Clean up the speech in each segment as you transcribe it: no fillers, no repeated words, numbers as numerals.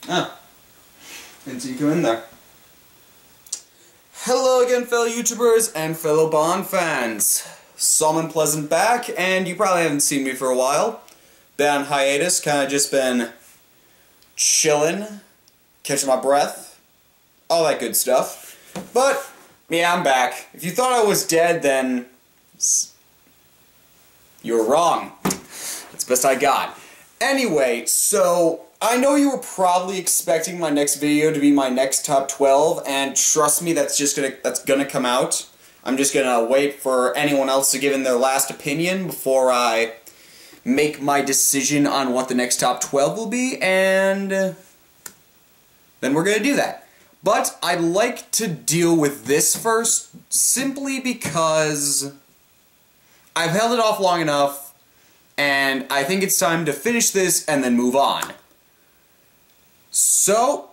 Ah. Didn't see you come in there. Hello again, fellow YouTubers and fellow Bond fans. Solomon Pleasant back, and you probably haven't seen me for a while. Been on hiatus, kinda just been chilling, catching my breath, all that good stuff. But, yeah, I'm back. If you thought I was dead, then you were wrong. That's the best I got. Anyway, so I know you were probably expecting my next video to be my next top 12, and trust me, that's gonna come out. I'm just gonna wait for anyone else to give in their last opinion before I make my decision on what the next top 12 will be, and then we're gonna do that. But I'd like to deal with this first, simply because I've held it off long enough, and I think it's time to finish this and then move on. So,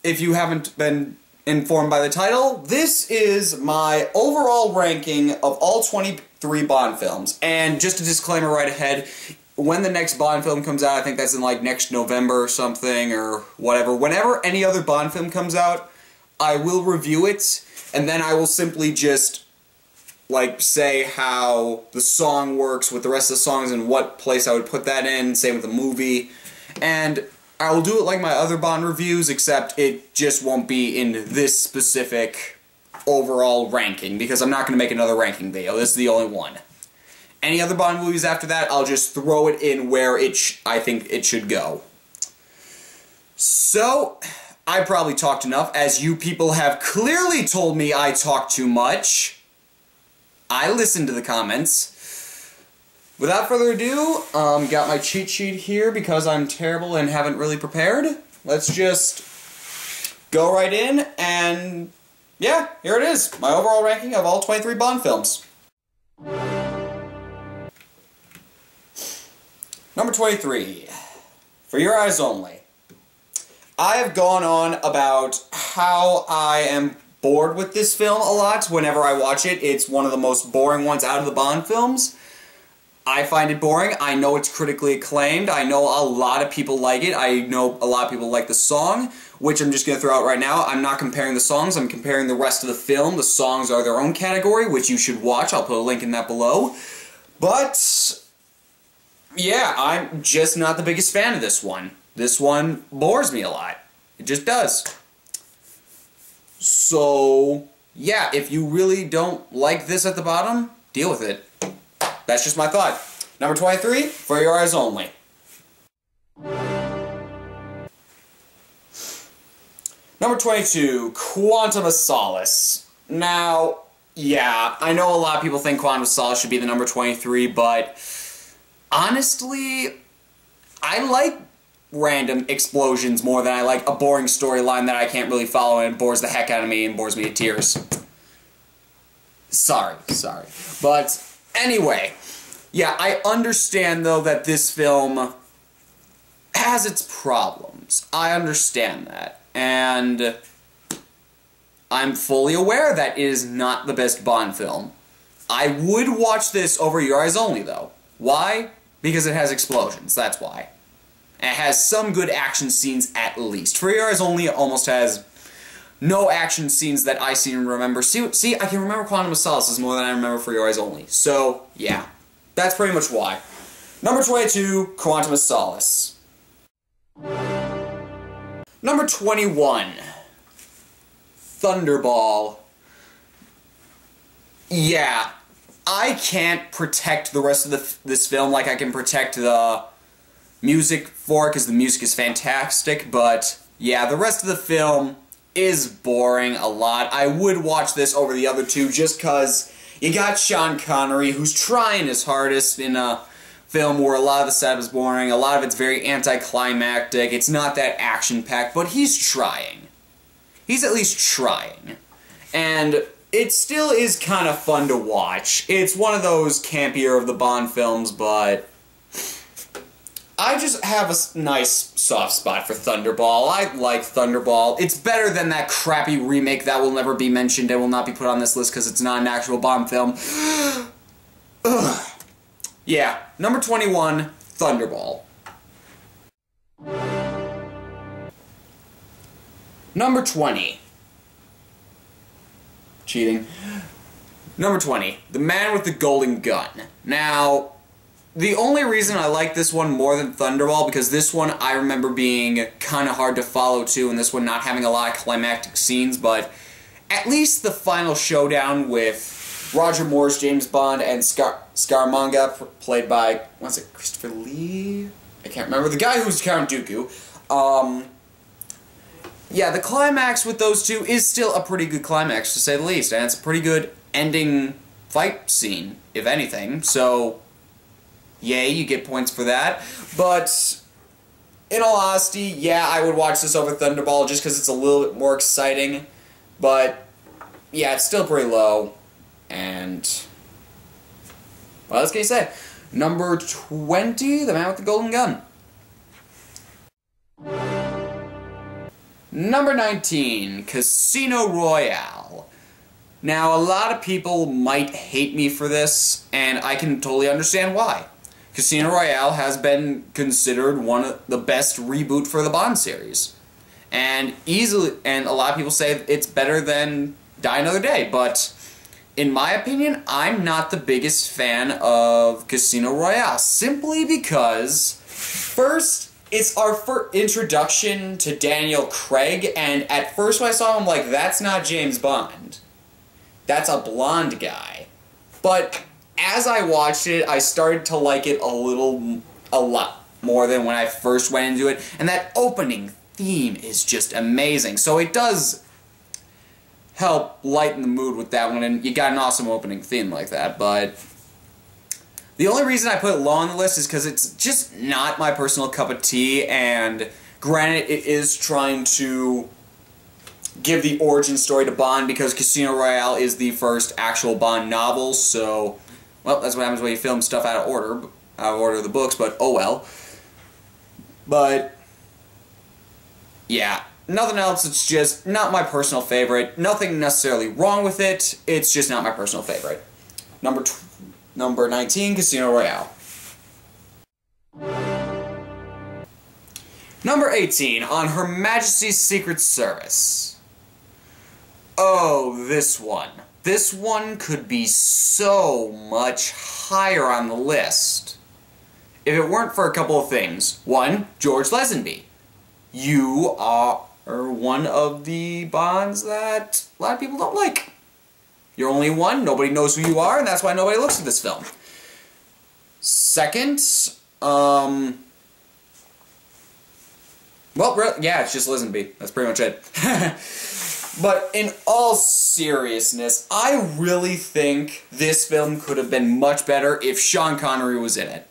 if you haven't been informed by the title, this is my overall ranking of all 23 Bond films. And just a disclaimer right ahead, when the next Bond film comes out, I think that's in like next November or something, or whatever. Whenever any other Bond film comes out, I will review it, and then I will simply just like say how the song works with the rest of the songs and what place I would put that in, same with the movie. And I will do it like my other Bond reviews, except it just won't be in this specific overall ranking, because I'm not going to make another ranking video. This is the only one. Any other Bond movies after that, I'll just throw it in where I think it should go. So, I probably talked enough, as you people have clearly told me I talk too much. I listened to the comments. Without further ado, got my cheat sheet here because I'm terrible and haven't really prepared. Let's just go right in, and yeah, here it is. My overall ranking of all 23 Bond films. Number 23, For Your Eyes Only. I have gone on about how I am bored with this film a lot whenever I watch it. It's one of the most boring ones out of the Bond films. I find it boring. I know it's critically acclaimed. I know a lot of people like it. I know a lot of people like the song, which I'm just going to throw out right now. I'm not comparing the songs. I'm comparing the rest of the film. The songs are their own category, which you should watch. I'll put a link in that below. But, yeah, I'm just not the biggest fan of this one. This one bores me a lot. It just does. So, yeah, if you really don't like this at the bottom, deal with it. That's just my thought. Number 23, For Your Eyes Only. Number 22, Quantum of Solace. Now, yeah, I know a lot of people think Quantum of Solace should be the number 23, but honestly, I like random explosions more than I like a boring storyline that I can't really follow and it bores the heck out of me and bores me to tears. Sorry. But anyway, yeah, I understand, though, that this film has its problems. I understand that. And I'm fully aware that it is not the best Bond film. I would watch this over Your Eyes Only, though. Why? Because it has explosions, that's why. And it has some good action scenes at least. For Your Eyes Only, it almost has no action scenes that I seem to remember. See, I can remember Quantum of Solace more than I remember For Your Eyes Only. So, yeah. That's pretty much why. Number 22, Quantum of Solace. Number 21, Thunderball. Yeah, I can't protect the rest of this film like I can protect the music for it, because the music is fantastic, but yeah, the rest of the film is boring a lot. I would watch this over the other two just because you got Sean Connery, who's trying his hardest in a film where a lot of the setup is boring, a lot of it's very anticlimactic, it's not that action-packed, but he's trying. He's at least trying. And it still is kind of fun to watch. It's one of those campier of the Bond films, but I just have a nice soft spot for Thunderball. I like Thunderball. It's better than that crappy remake that will never be mentioned and will not be put on this list because it's not an actual Bond film. Ugh. Yeah, number 21, Thunderball. Number 20. Cheating. Number 20. The Man with the Golden Gun. Now, the only reason I like this one more than Thunderball, because this one I remember being kind of hard to follow too, and this one not having a lot of climactic scenes, but at least the final showdown with Roger Moore's James Bond and Scaramanga, played by, what's it, Christopher Lee? I can't remember. The guy who's Count Dooku. Yeah, the climax with those two is still a pretty good climax, to say the least, and it's a pretty good ending fight scene, if anything, so yay, you get points for that. But in all honesty, yeah, I would watch this over Thunderball just because it's a little bit more exciting, but yeah, it's still pretty low. And what else can you say? Number 20, The Man with the Golden Gun. Number 19, Casino Royale. Now, a lot of people might hate me for this, and I can totally understand why. Casino Royale has been considered one of the best reboot for the Bond series. And a lot of people say it's better than Die Another Day, but in my opinion, I'm not the biggest fan of Casino Royale, simply because, first, it's our first introduction to Daniel Craig, and at first when I saw him, I'm like, that's not James Bond. That's a blonde guy. But as I watched it, I started to like it a lot more than when I first went into it, and that opening theme is just amazing. So it does help lighten the mood with that one, and you got an awesome opening theme like that, but the only reason I put it low on the list is because it's just not my personal cup of tea, and granted, it is trying to give the origin story to Bond, because Casino Royale is the first actual Bond novel, so, well, that's what happens when you film stuff out of order of the books, but oh well. But yeah, nothing else, it's just not my personal favorite. Nothing necessarily wrong with it, it's just not my personal favorite. Number 19, Casino Royale. Number 18, On Her Majesty's Secret Service. Oh, this one. This one could be so much higher on the list if it weren't for a couple of things. One, George Lazenby. You are one of the Bonds that a lot of people don't like. You're only one, nobody knows who you are, and that's why nobody looks at this film. Second, well, yeah, it's just Lazenby. That's pretty much it. But in all seriousness, I really think this film could have been much better if Sean Connery was in it.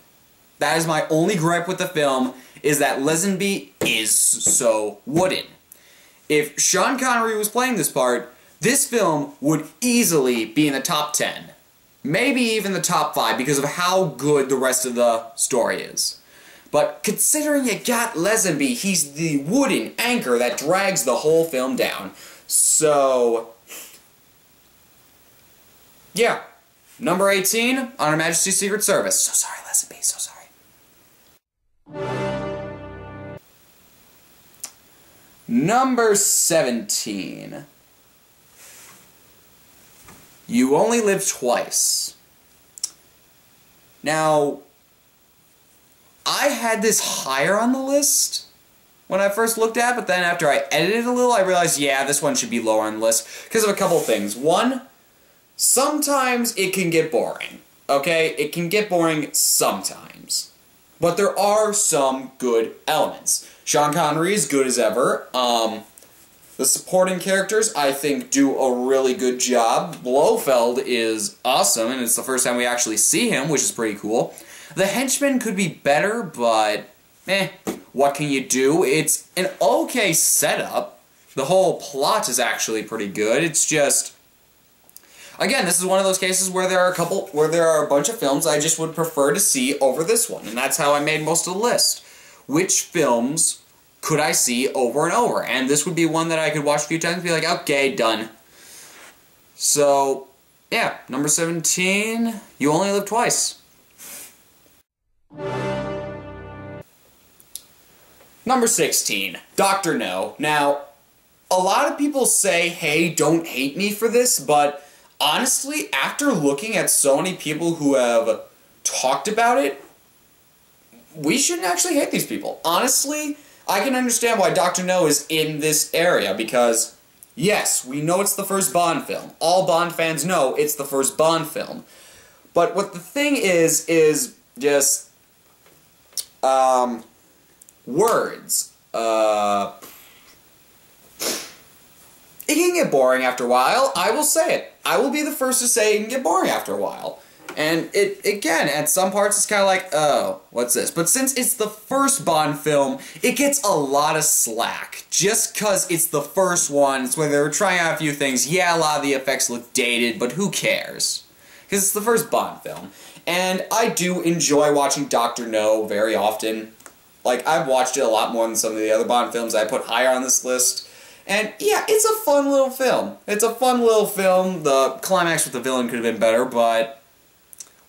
That is my only gripe with the film, is that Lazenby is so wooden. If Sean Connery was playing this part, this film would easily be in the top 10. Maybe even the top 5 because of how good the rest of the story is. But considering you got Lazenby, he's the wooden anchor that drags the whole film down. So, yeah. Number 18, On Her Majesty's Secret Service. So sorry, Lazenby, so sorry. Number 17. You Only Live Twice. Now, I had this higher on the list when I first looked at it, but then after I edited a little, I realized, yeah, this one should be lower on the list because of a couple of things. One, sometimes it can get boring, okay? It can get boring sometimes. But there are some good elements. Sean Connery is good as ever. The supporting characters, I think, do a really good job. Blofeld is awesome, and it's the first time we actually see him, which is pretty cool. The henchmen could be better, but what can you do? It's an okay setup. The whole plot is actually pretty good. It's just, again, this is one of those cases where there are a bunch of films I just would prefer to see over this one, and that's how I made most of the list. Which films could I see over and over? And this would be one that I could watch a few times and be like, okay, done. So, yeah, number 17, You Only Live Twice. Number 16, Dr. No. Now, a lot of people say, hey, don't hate me for this, but honestly, after looking at so many people who have talked about it, we shouldn't actually hate these people. Honestly, I can understand why Dr. No is in this area, because, yes, we know it's the first Bond film. All Bond fans know it's the first Bond film. But what the thing is just, words. It can get boring after a while. I will say it. I will be the first to say it can get boring after a while. And again, at some parts it's kind of like, oh, what's this? But since it's the first Bond film, it gets a lot of slack. Just because it's the first one, it's where they were trying out a few things. Yeah, a lot of the effects look dated, but who cares? Because it's the first Bond film. And I do enjoy watching Dr. No very often. Like, I've watched it a lot more than some of the other Bond films I put higher on this list. And yeah, it's a fun little film. It's a fun little film. The climax with the villain could have been better, but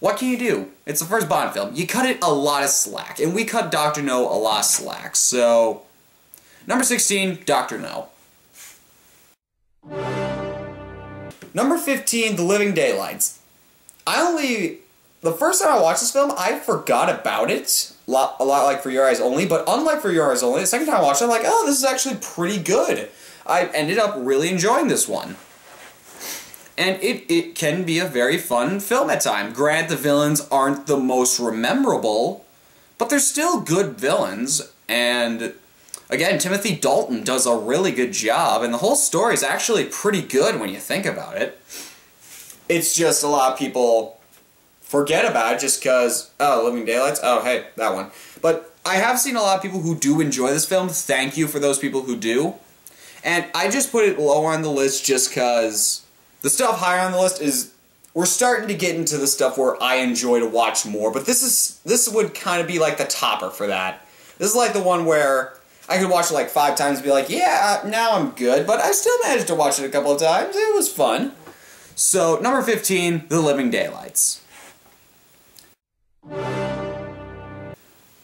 what can you do? It's the first Bond film. You cut it a lot of slack, and we cut Dr. No a lot of slack. So, number 16, Dr. No. Number 15, The Living Daylights. The first time I watched this film, I forgot about it. A lot like For Your Eyes Only, but unlike For Your Eyes Only, the second time I watched it, I'm like, oh, this is actually pretty good. I ended up really enjoying this one. And it can be a very fun film at times. Granted, the villains aren't the most memorable, but they're still good villains. And again, Timothy Dalton does a really good job, and the whole story is actually pretty good when you think about it. It's just a lot of people forget about it just because, oh, Living Daylights? Oh, hey, that one. But I have seen a lot of people who do enjoy this film. Thank you for those people who do. And I just put it lower on the list just because the stuff higher on the list is, we're starting to get into the stuff where I enjoy to watch more, but this would kind of be like the topper for that. This is like the one where I could watch it like 5 times and be like, yeah, now I'm good, but I still managed to watch it a couple of times. It was fun. So, number 15, The Living Daylights.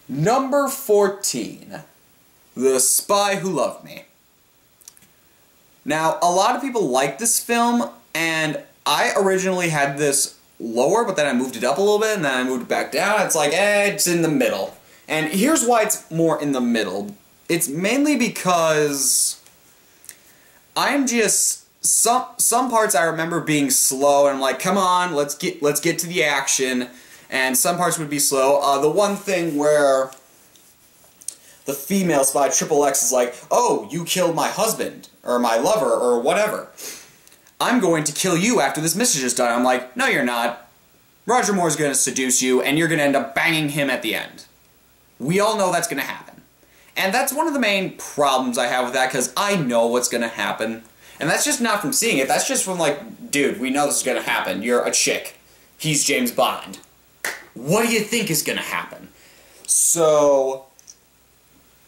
Number 14, The Spy Who Loved Me. Now, a lot of people like this film, and I originally had this lower, but then I moved it up a little bit, and then I moved it back down. It's like, it's in the middle. And here's why it's more in the middle. It's mainly because I'm just, some parts I remember being slow, and I'm like, come on, let's get to the action. And some parts would be slow. The one thing where the female spy, Triple X, is like, oh, you killed my husband, or my lover, or whatever. I'm going to kill you after this mission is done. I'm like, no, you're not. Roger Moore's going to seduce you, and you're going to end up banging him at the end. We all know that's going to happen. And that's one of the main problems I have with that, because I know what's going to happen. And that's just not from seeing it. That's just from like, dude, we know this is going to happen. You're a chick. He's James Bond. What do you think is going to happen? So,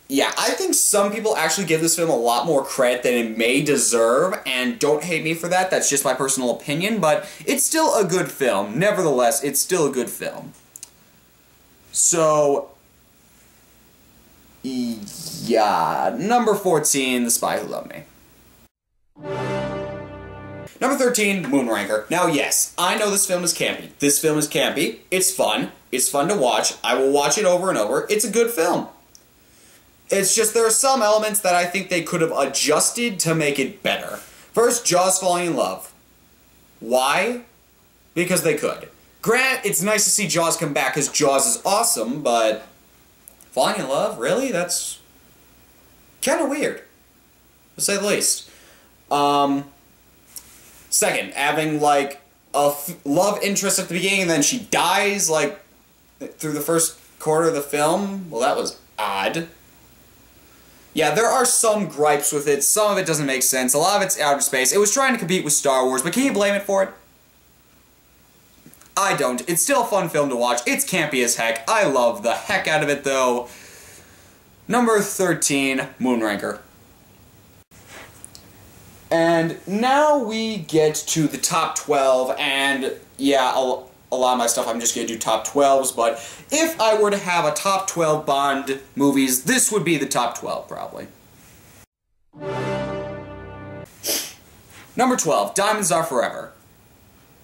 yeah, I think some people actually give this film a lot more credit than it may deserve, and don't hate me for that. That's just my personal opinion, but it's still a good film. Nevertheless, it's still a good film. So, yeah, number 14, The Spy Who Loved Me. Number 13, Moonraker. Now, yes, I know this film is campy. This film is campy. It's fun. It's fun to watch. I will watch it over and over. It's a good film. It's just there are some elements that I think they could have adjusted to make it better. First, Jaws falling in love. Why? Because they could. Grant, it's nice to see Jaws come back because Jaws is awesome, but falling in love? Really? That's kind of weird, to say the least. Second, having, like, a love interest at the beginning and then she dies, like, through the first quarter of the film. Well, that was odd. Yeah, there are some gripes with it. Some of it doesn't make sense. A lot of it's outer space. It was trying to compete with Star Wars, but can you blame it for it? I don't. It's still a fun film to watch. It's campy as heck. I love the heck out of it, though. Number 13, Moonraker. And now we get to the top 12, and yeah, a lot of my stuff I'm just going to do top 12s, but if I were to have a top 12 Bond movies, this would be the top 12, probably. Number 12, Diamonds Are Forever.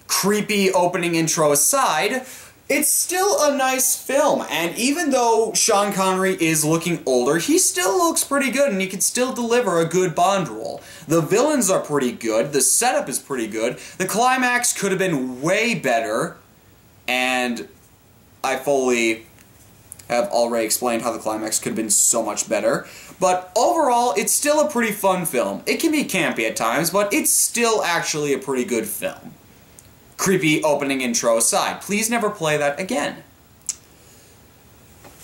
Creepy opening intro aside, it's still a nice film, and even though Sean Connery is looking older, he still looks pretty good, and he can still deliver a good Bond role. The villains are pretty good, the setup is pretty good, the climax could have been way better, and I fully have already explained how the climax could have been so much better. But overall, it's still a pretty fun film. It can be campy at times, but it's still actually a pretty good film. Creepy opening intro aside. Please never play that again.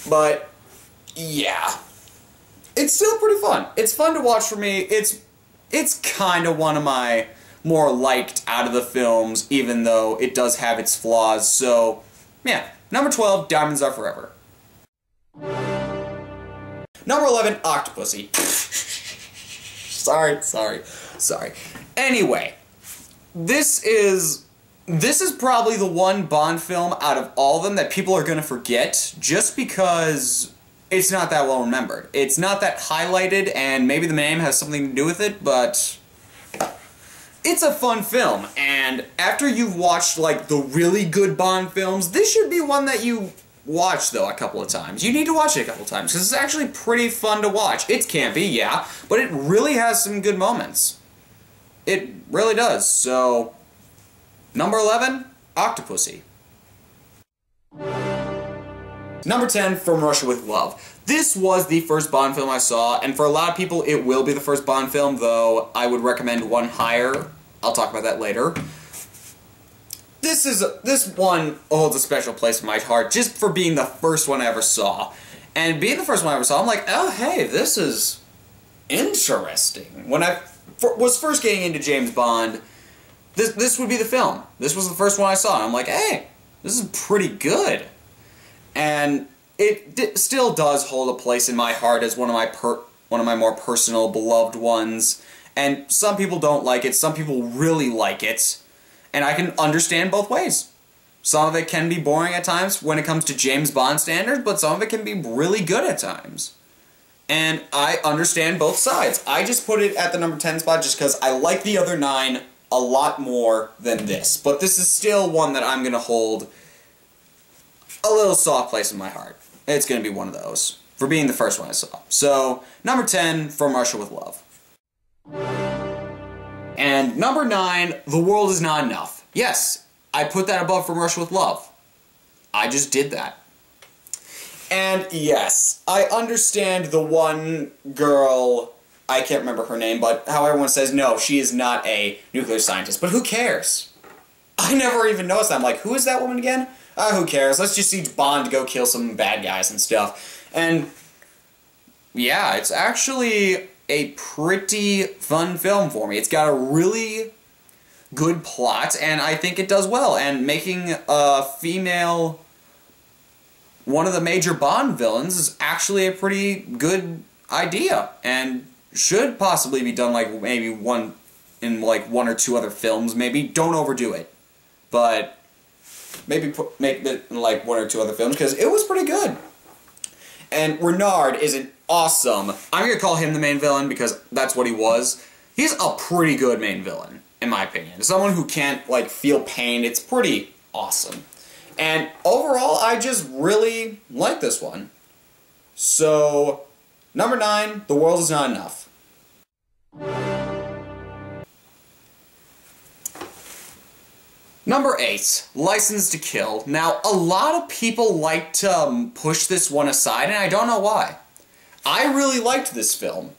But, yeah. It's still pretty fun. It's fun to watch for me. It's kind of one of my more liked out of the films, even though it does have its flaws. So, yeah. Number 12, Diamonds Are Forever. Number 11, Octopussy. Sorry. Anyway, this is probably the one Bond film out of all of them that people are going to forget just because it's not that well remembered. It's not that highlighted, and maybe the name has something to do with it, but it's a fun film. And after you've watched, like, the really good Bond films, this should be one that you watch, though, a couple of times. You need to watch it a couple of times, because it's actually pretty fun to watch. It's campy, yeah, but it really has some good moments. It really does, so... Number 11, Octopussy. Number 10, From Russia with Love. This was the first Bond film I saw, and for a lot of people it will be the first Bond film, though I would recommend one higher. I'll talk about that later. This one holds a special place in my heart just for being the first one I ever saw. And being the first one I ever saw, I'm like, oh hey, this is interesting. When I was first getting into James Bond, this would be the film. This was the first one I saw, and I'm like, hey, this is pretty good. And it still does hold a place in my heart as one of my more personal, beloved ones. And some people don't like it, some people really like it. And I can understand both ways. Some of it can be boring at times when it comes to James Bond standards, but some of it can be really good at times. And I understand both sides. I just put it at the number 10 spot just because I like the other 9 a lot more than this. But this is still one that I'm going to hold a little soft place in my heart. It's going to be one of those, for being the first one I saw. So, number 10, From Russia with Love. And number 9, The World Is Not Enough. Yes, I put that above From Russia with Love. I just did that. And yes, I understand the one girl, I can't remember her name, but how everyone says, no, she is not a nuclear scientist. But who cares? I never even noticed that. I'm like, who is that woman again? Who cares? Let's just see Bond go kill some bad guys and stuff. And yeah, it's actually a pretty fun film for me. It's got a really good plot, and I think it does well. And making a female one of the major Bond villains is actually a pretty good idea, and should possibly be done like maybe one or two other films. Maybe don't overdo it, but maybe make it in like 1 or 2 other films because it was pretty good. And Renard is an awesome, I'm going to call him the main villain because that's what he was. He's a pretty good main villain, in my opinion. Someone who can't, like, feel pain. It's pretty awesome. And overall, I just really like this one. So, number 9, The World Is Not Enough. Number 8, License to Kill. Now, a lot of people like to push this one aside, and I don't know why. I really liked this film.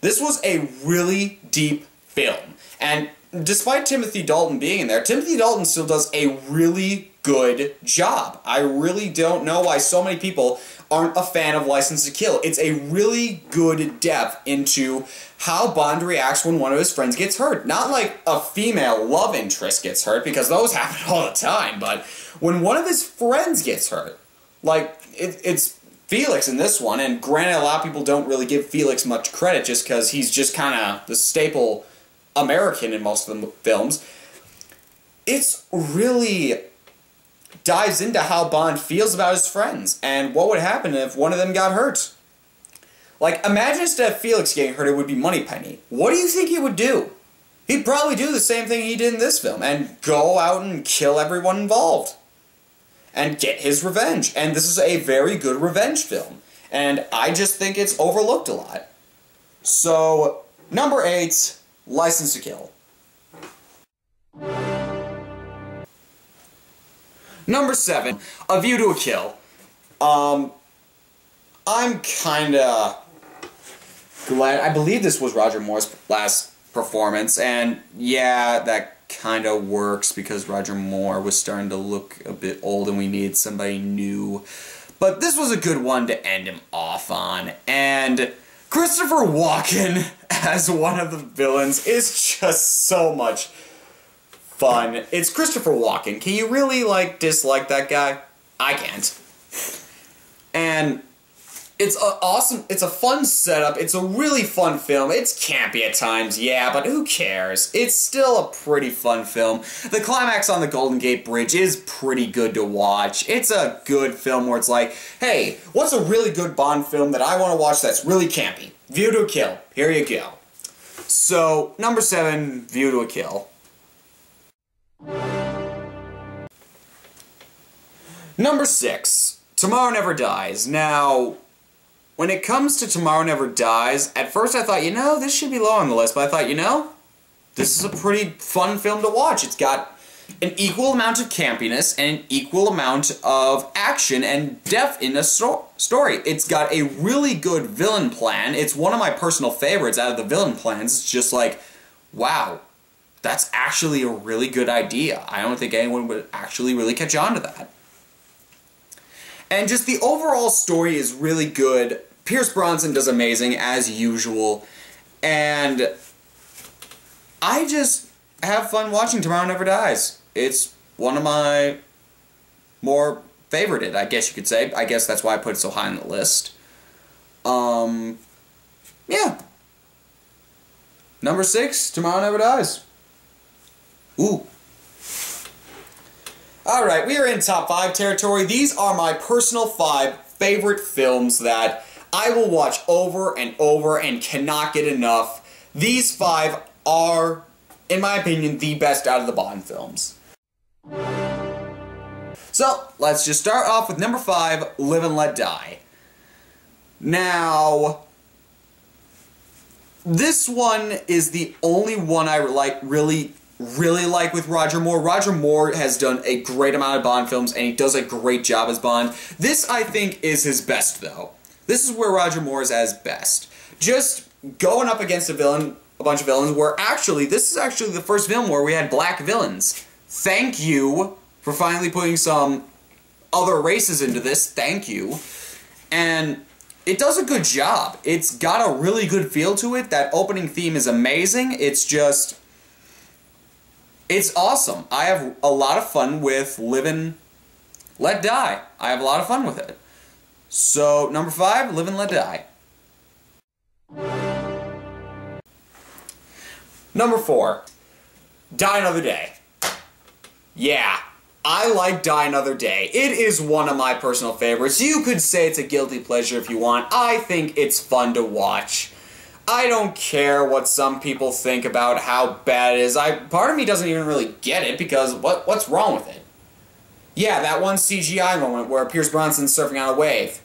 This was a really deep film. And despite Timothy Dalton being in there, Timothy Dalton still does a really good job. I really don't know why so many people aren't a fan of License to Kill. It's a really good depth into how Bond reacts when one of his friends gets hurt. Not like a female love interest gets hurt, because those happen all the time, but when one of his friends gets hurt. Like, it's Felix in this one, and granted a lot of people don't really give Felix much credit just because he's just kind of the staple American in most of the films. It's really dives into how Bond feels about his friends, and what would happen if one of them got hurt. Like, imagine instead of Felix getting hurt, it would be Moneypenny. What do you think he would do? he'd probably do the same thing he did in this film, and go out and kill everyone involved. And get his revenge. And this is a very good revenge film. And I just think it's overlooked a lot. So, number 8, License to Kill. Number 7, A View to a Kill. I'm kinda glad, I believe this was Roger Moore's last performance, and yeah, that kinda works because Roger Moore was starting to look a bit old and we needed somebody new. But this was a good one to end him off on, and Christopher Walken as one of the villains is just so much fun. It's Christopher Walken. Can you really, dislike that guy? I can't. And it's awesome. It's a fun setup. It's a really fun film. It's campy at times, yeah, but who cares? It's still a pretty fun film. The climax on the Golden Gate Bridge is pretty good to watch. It's a good film where it's like, hey, what's a really good Bond film that I want to watch that's really campy? View to a Kill. Here you go. So, number 7, View to a Kill. Number 6, Tomorrow Never Dies. Now, when it comes to Tomorrow Never Dies, at first I thought, this should be low on the list, but I thought, this is a pretty fun film to watch. It's got an equal amount of campiness and an equal amount of action and depth in the story. It's got a really good villain plan. It's one of my personal favorites out of the villain plans. It's just like, wow, that's actually a really good idea. I don't think anyone would actually really catch on to that. And just the overall story is really good. Pierce Brosnan does amazing, as usual. And I just have fun watching Tomorrow Never Dies. It's one of my more favorited, I guess you could say. I guess that's why I put it so high on the list. Yeah. Number 6, Tomorrow Never Dies. Ooh. Alright, we are in top 5 territory. These are my personal 5 favorite films that I will watch over and over and cannot get enough. These 5 are, in my opinion, the best out of the Bond films. So, let's just start off with number 5, Live and Let Die. Now, this one is the only one I really like with Roger Moore. Roger Moore has done a great amount of Bond films, and he does a great job as Bond. This, I think, is his best, though. This is where Roger Moore is at his best. Just going up against a bunch of villains, where actually, this is actually the first film where we had black villains. Thank you for finally putting some other races into this. Thank you. And it does a good job. It's got a really good feel to it. That opening theme is amazing. It's just... it's awesome. I have a lot of fun with Live and Let Die. I have a lot of fun with it. So, number 5, Live and Let Die. Number 4, Die Another Day. Yeah, I like Die Another Day. It is one of my personal favorites. You could say it's a guilty pleasure if you want. I think it's fun to watch. I don't care what some people think about how bad it is. Part of me doesn't even really get it, because what's wrong with it? Yeah, that one CGI moment where Pierce Brosnan's surfing on a wave.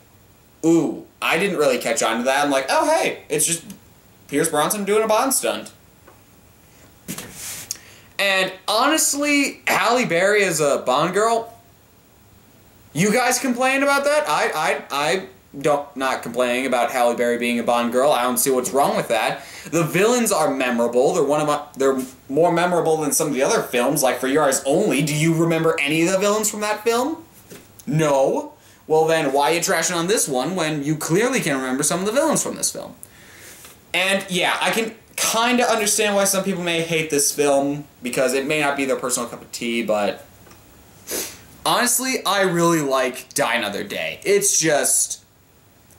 Ooh, I didn't really catch on to that. I'm like, oh hey, it's just Pierce Brosnan doing a Bond stunt. And honestly, Halle Berry as a Bond girl, you guys complain about that? I don't, not complaining about Halle Berry being a Bond girl. I don't see what's wrong with that. The villains are memorable. They're more memorable than some of the other films, like For Your Eyes Only. Do you remember any of the villains from that film? No. Well then, why are you trashing on this one when you clearly can remember some of the villains from this film? And yeah, I can kind of understand why some people may hate this film, because it may not be their personal cup of tea, but honestly, I really like Die Another Day. It's just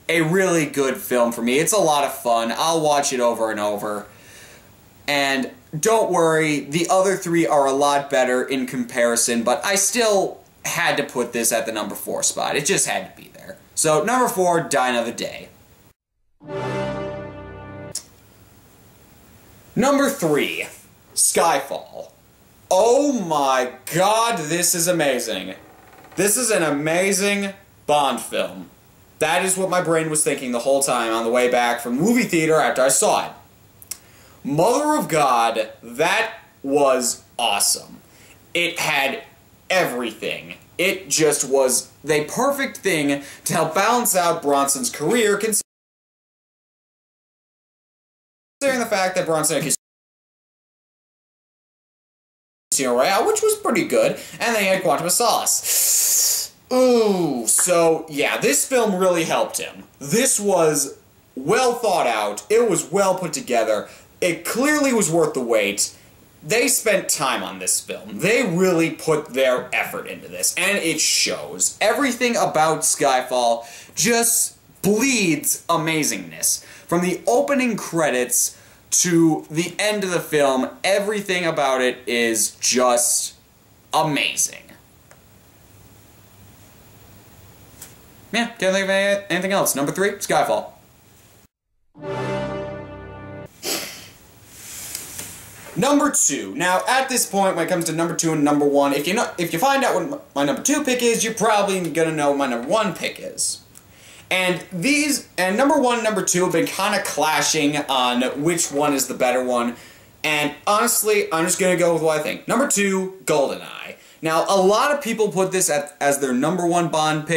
a really good film for me. It's a lot of fun. I'll watch it over and over. And don't worry, the other 3 are a lot better in comparison, but I still had to put this at the number 4 spot. It just had to be there. So, number 4, Die Another Day. Number 3, Skyfall. Oh my god, this is amazing. This is an amazing Bond film. That is what my brain was thinking the whole time on the way back from the movie theater after I saw it. Mother of God, that was awesome. It had everything. It just was the perfect thing to help balance out Bronson's career, considering the fact that Bronson had Casino Royale, which was pretty good, and then he had Quantum of Solace. Ooh, so yeah, this film really helped him. This was well thought out, it was well put together, it clearly was worth the wait. They spent time on this film. They really put their effort into this, and it shows. Everything about Skyfall just bleeds amazingness. From the opening credits to the end of the film, everything about it is just amazing. Yeah, can't think of anything else. Number 3, Skyfall. Number 2. Now, at this point, when it comes to number 2 and number 1, if you find out what my number 2 pick is, you're probably gonna know what my number 1 pick is. And number 1 and number 2 have been kind of clashing on which one is the better one. And honestly, I'm just gonna go with what I think. Number 2, GoldenEye. Now, a lot of people put this as their number 1 Bond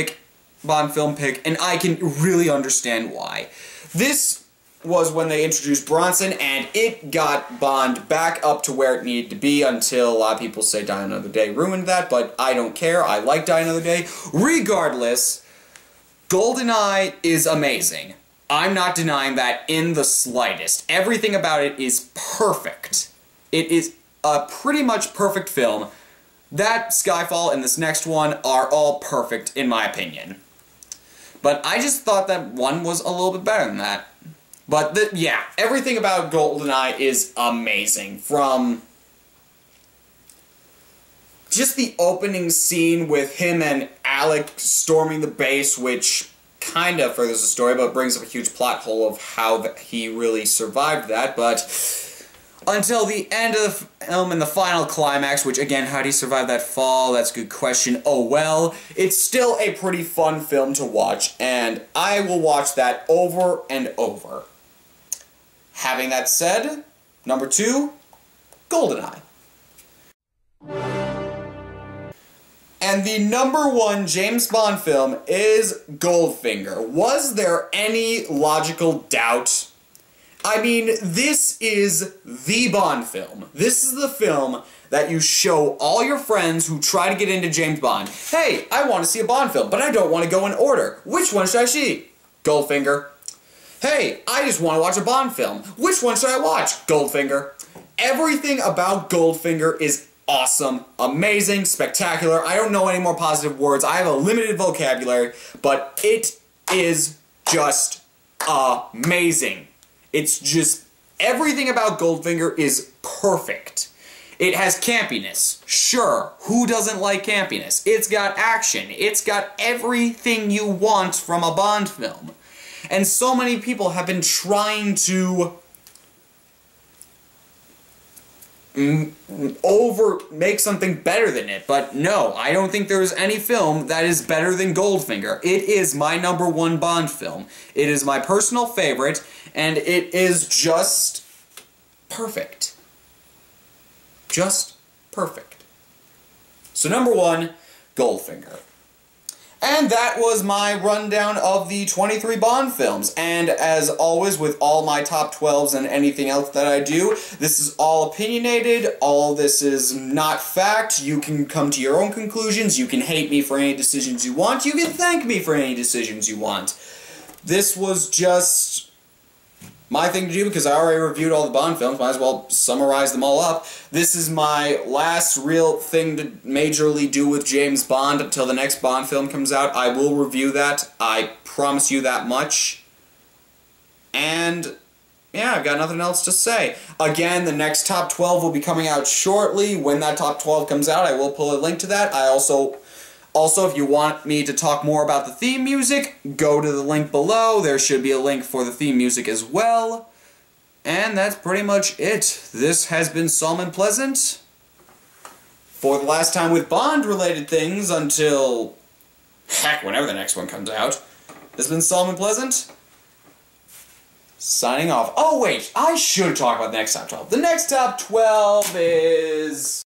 film pick, and I can really understand why. This was when they introduced Bronson, and it got Bond back up to where it needed to be until a lot of people say Die Another Day ruined that, but I don't care. I like Die Another Day. Regardless, GoldenEye is amazing. I'm not denying that in the slightest. Everything about it is perfect. It is a pretty much perfect film. That, Skyfall, and this next one are all perfect, in my opinion. But I just thought that one was a little bit better than that. But, yeah, everything about GoldenEye is amazing. From just the opening scene with him and Alec storming the base, which kind of furthers the story, but brings up a huge plot hole of how he really survived that, but until the end of the film and the final climax, which, again, how do you survive that fall? That's a good question. Oh well. It's still a pretty fun film to watch, and I will watch that over and over. Having that said, number 2, GoldenEye. And the number 1 James Bond film is Goldfinger. Was there any logical doubt? I mean, this is the Bond film. This is the film that you show all your friends who try to get into James Bond. Hey, I want to see a Bond film, but I don't want to go in order. Which one should I see? Goldfinger. Hey, I just want to watch a Bond film. Which one should I watch? Goldfinger. Everything about Goldfinger is awesome, amazing, spectacular. I don't know any more positive words. I have a limited vocabulary, but it is just amazing. It's just, everything about Goldfinger is perfect. It has campiness. Sure, who doesn't like campiness? It's got action. It's got everything you want from a Bond film. And so many people have been trying to make something better than it, but no, I don't think there's any film that is better than Goldfinger. It is my number 1 Bond film. It is my personal favorite, and it is just perfect. Just perfect. So number 1, Goldfinger. And that was my rundown of the 23 Bond films. And as always, with all my top 12s and anything else that I do, this is all opinionated. All this is not fact. You can come to your own conclusions. You can hate me for any decisions you want. You can thank me for any decisions you want. This was just my thing to do because I already reviewed all the Bond films. Might as well summarize them all up. This is my last real thing to majorly do with James Bond until the next Bond film comes out. I will review that. I promise you that much. And yeah, I've got nothing else to say. Again, the next top 12 will be coming out shortly. When that top 12 comes out, I will pull a link to that. I also, if you want me to talk more about the theme music, go to the link below. There should be a link for the theme music as well. And that's pretty much it. This has been Solomon Pleasant. For the last time with Bond-related things until... heck, whenever the next one comes out. This has been Solomon Pleasant. Signing off. Oh wait, I should talk about the next top 12. The next top 12 is...